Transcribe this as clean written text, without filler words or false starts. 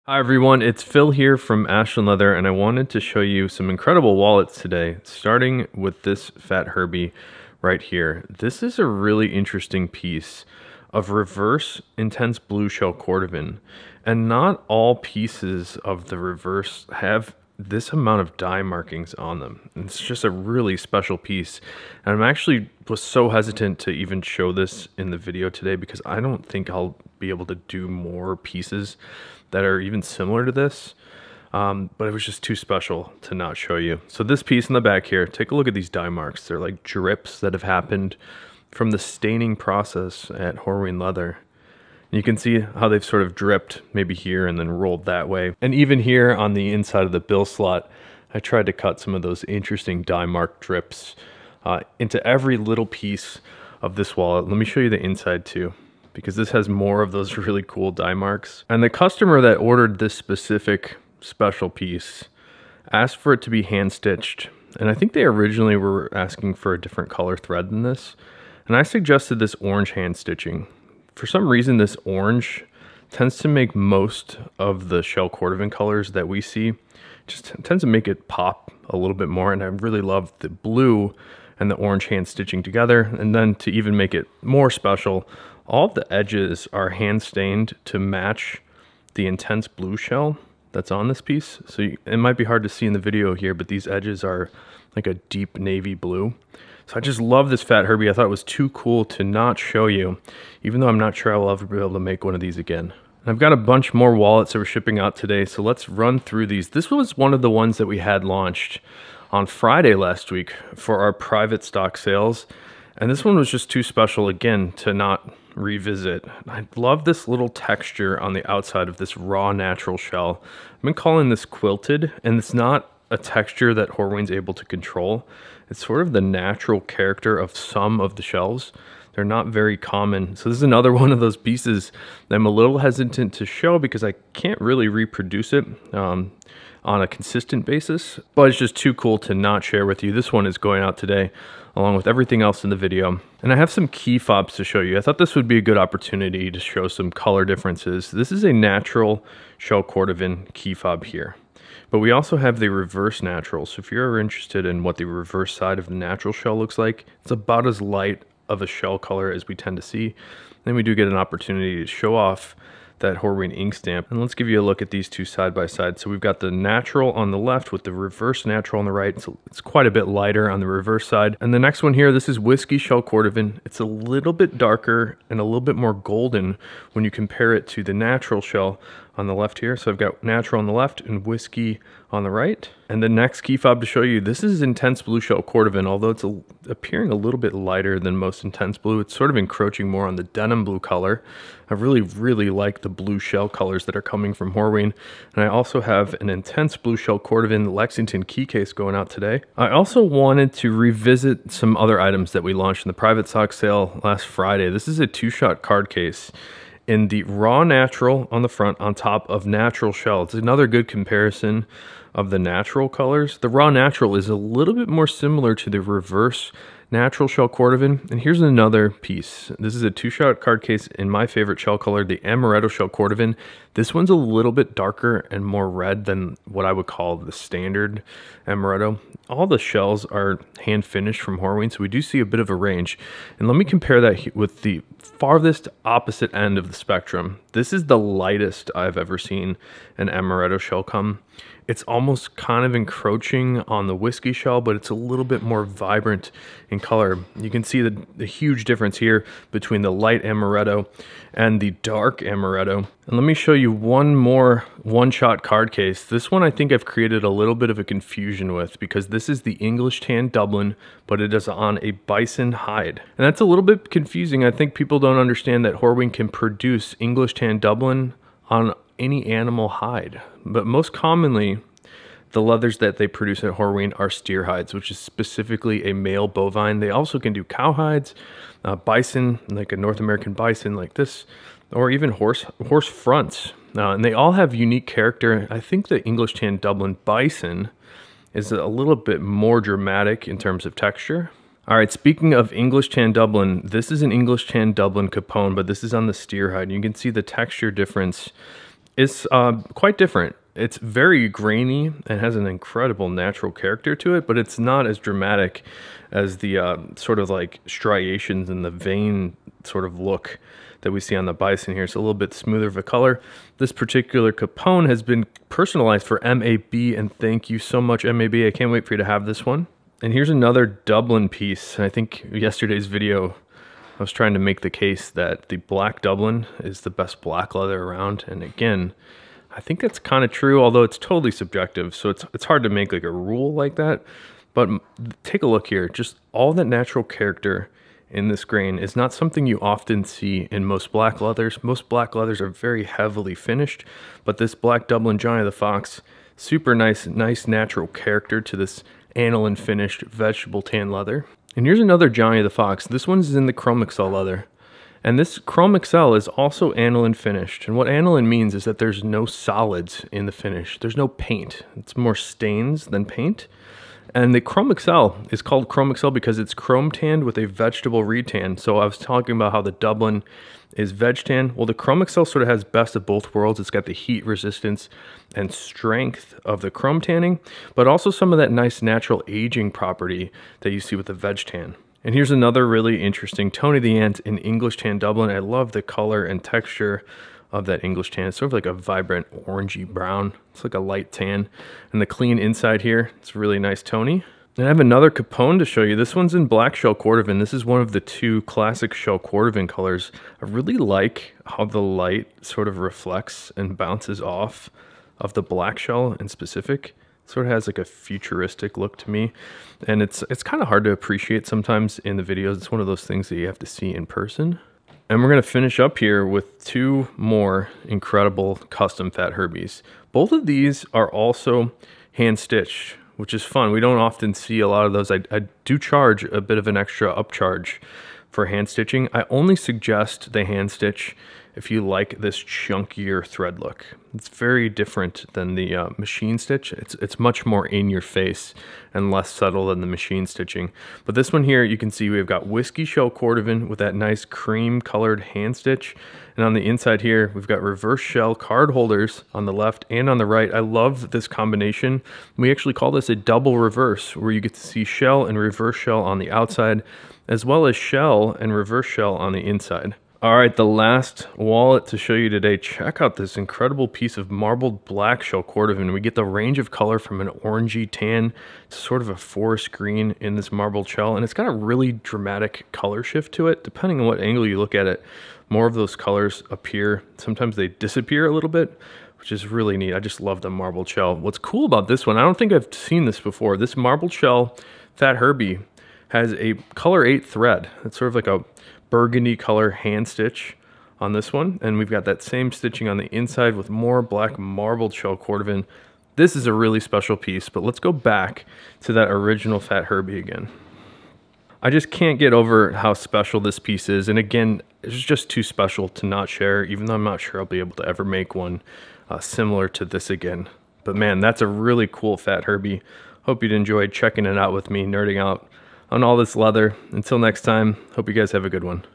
Hi everyone, it's Phil here from Ashland Leather, and I wanted to show you some incredible wallets today, starting with this Fat Herbie right here. This is a really interesting piece of reverse intense blue shell Cordovan, and not all pieces of the reverse have this amount of die markings on them. It's just a really special piece, and I'm actually was so hesitant to even show this in the video today because I don't think I'll be able to do more pieces that are even similar to this, but it was just too special to not show you. So this piece in the back here, take a look at these die marks. They're like drips that have happened from the staining process at Cordovan leather. You can see how they've sort of dripped maybe here and then rolled that way. And even here on the inside of the bill slot, I tried to cut some of those interesting die mark drips into every little piece of this wallet. Let me show you the inside too, because this has more of those really cool die marks. And the customer that ordered this specific special piece asked for it to be hand stitched. And I think they originally were asking for a different color thread than this. And I suggested this orange hand stitching. For some reason, this orange tends to make most of the shell Cordovan colors that we see, just tends to make it pop a little bit more. And I really love the blue and the orange hand stitching together. And then to even make it more special, all of the edges are hand stained to match the intense blue shell that's on this piece. So it might be hard to see in the video here, but these edges are like a deep navy blue. So I just love this Fat Herbie. I thought it was too cool to not show you, even though I'm not sure I will ever be able to make one of these again. And I've got a bunch more wallets that we're shipping out today, so let's run through these. This was one of the ones that we had launched on Friday last week for our private stock sales. And this one was just too special, again, to not revisit. I love this little texture on the outside of this raw natural shell. I've been calling this quilted, and it's not a texture that Cordovan's able to control. It's sort of the natural character of some of the shells. They're not very common. So this is another one of those pieces that I'm a little hesitant to show because I can't really reproduce it on a consistent basis, but it's just too cool to not share with you. This one is going out today along with everything else in the video. And I have some key fobs to show you. I thought this would be a good opportunity to show some color differences. This is a natural shell Cordovan key fob here. But we also have the reverse natural. So if you're ever interested in what the reverse side of the natural shell looks like, it's about as light of a shell color as we tend to see. Then we do get an opportunity to show off that Cordovan ink stamp. And let's give you a look at these two side by side. So we've got the natural on the left with the reverse natural on the right. So it's quite a bit lighter on the reverse side. And the next one here, this is whiskey shell Cordovan. It's a little bit darker and a little bit more golden when you compare it to the natural shell on the left here. So I've got natural on the left and whiskey on the right. And the next key fob to show you, this is intense blue shell Cordovan. Although it's appearing a little bit lighter than most intense blue, it's sort of encroaching more on the denim blue color. I really like the blue shell colors that are coming from Cordovan. And I also have an intense blue shell Cordovan Lexington key case going out today. I also wanted to revisit some other items that we launched in the private stock sale last Friday. This is a 2-shot card case in the raw natural on the front on top of natural shell. It's another good comparison of the natural colors. The raw natural is a little bit more similar to the reverse natural shell Cordovan. And here's another piece. This is a 2-shot card case in my favorite shell color, the amaretto shell Cordovan. This one's a little bit darker and more red than what I would call the standard amaretto. All the shells are hand finished from Cordovan, so we do see a bit of a range. And let me compare that with the farthest opposite end of the spectrum. This is the lightest I've ever seen an amaretto shell come. It's almost kind of encroaching on the whiskey shell, but it's a little bit more vibrant in color. You can see the huge difference here between the light amaretto and the dark amaretto. And let me show you one more 1-shot card case. This one I think I've created a little bit of a confusion with because this is the English tan Dublin, but it is on a bison hide. And that's a little bit confusing. I think people don't understand that Cordovan can produce English tan Dublin on any animal hide, but most commonly the leathers that they produce at Cordovan are steer hides, which is specifically a male bovine. They also can do cow hides, bison, like a North American bison like this, or even horse fronts. And they all have unique character. I think the English tan Dublin bison is a little bit more dramatic in terms of texture. All right, speaking of English tan Dublin, this is an English tan Dublin Capone, but this is on the steer hide. You can see the texture difference is quite different. It's very grainy and has an incredible natural character to it, but it's not as dramatic as the sort of like striations and the vein sort of look that we see on the bison here. It's a little bit smoother of a color. This particular Capone has been personalized for MAB, and thank you so much, MAB. I can't wait for you to have this one. And here's another Dublin piece. I think yesterday's video, I was trying to make the case that the black Dublin is the best black leather around. And again, I think that's kind of true, although it's totally subjective. So it's hard to make like a rule like that. But take a look here. Just all that natural character in this grain is not something you often see in most black leathers. Most black leathers are very heavily finished, but this black Dublin Johnny the Fox, super nice natural character to this aniline finished vegetable tan leather. And here's another Johnny the Fox. This one's in the Chrome Excel leather. And this Chrome Excel is also aniline finished. And what aniline means is that there's no solids in the finish. There's no paint. It's more stains than paint. And the Chrome Excel is called Chrome Excel because it's chrome tanned with a vegetable retan. So I was talking about how the Dublin is veg tan. Well, the Chrome Excel sort of has best of both worlds. It's got the heat resistance and strength of the chrome tanning, but also some of that nice natural aging property that you see with the veg tan. And here's another really interesting Tony the Ant in English Tan Dublin. I love the color and texture of that English tan. It's sort of like a vibrant orangey brown. It's like a light tan. And the clean inside here, it's really nice Tony. And I have another Capone to show you. This one's in black shell Cordovan. This is one of the two classic shell Cordovan colors. I really like how the light sort of reflects and bounces off of the black shell in specific. It sort of has like a futuristic look to me. And it's kind of hard to appreciate sometimes in the videos. It's one of those things that you have to see in person. And we're going to finish up here with two more incredible custom Fat Herbies. Both of these are also hand stitched, which is fun. We don't often see a lot of those. I do charge a bit of an extra upcharge for hand stitching. I only suggest the hand stitch if you like this chunkier thread look. It's very different than the machine stitch. It's much more in your face and less subtle than the machine stitching. But this one here, you can see we've got whiskey shell Cordovan with that nice cream colored hand stitch. And on the inside here, we've got reverse shell card holders on the left and on the right. I love this combination. We actually call this a double reverse, where you get to see shell and reverse shell on the outside, as well as shell and reverse shell on the inside. All right, the last wallet to show you today. Check out this incredible piece of marbled black shell Cordovan. We get the range of color from an orangey tan to sort of a forest green in this marbled shell, and it's got a really dramatic color shift to it. Depending on what angle you look at it, more of those colors appear. Sometimes they disappear a little bit, which is really neat. I just love the marbled shell. What's cool about this one, I don't think I've seen this before. This marbled shell Fat Herbie has a color 8 thread. It's sort of like a burgundy color hand stitch on this one, and we've got that same stitching on the inside with more black marbled shell Cordovan. This is a really special piece, but let's go back to that original Fat Herbie again. I just can't get over how special this piece is, and again, it's just too special to not share, even though I'm not sure I'll be able to ever make one similar to this again. But man, that's a really cool Fat Herbie. Hope you'd enjoyed checking it out with me, nerding out on all this leather. Until next time, hope you guys have a good one.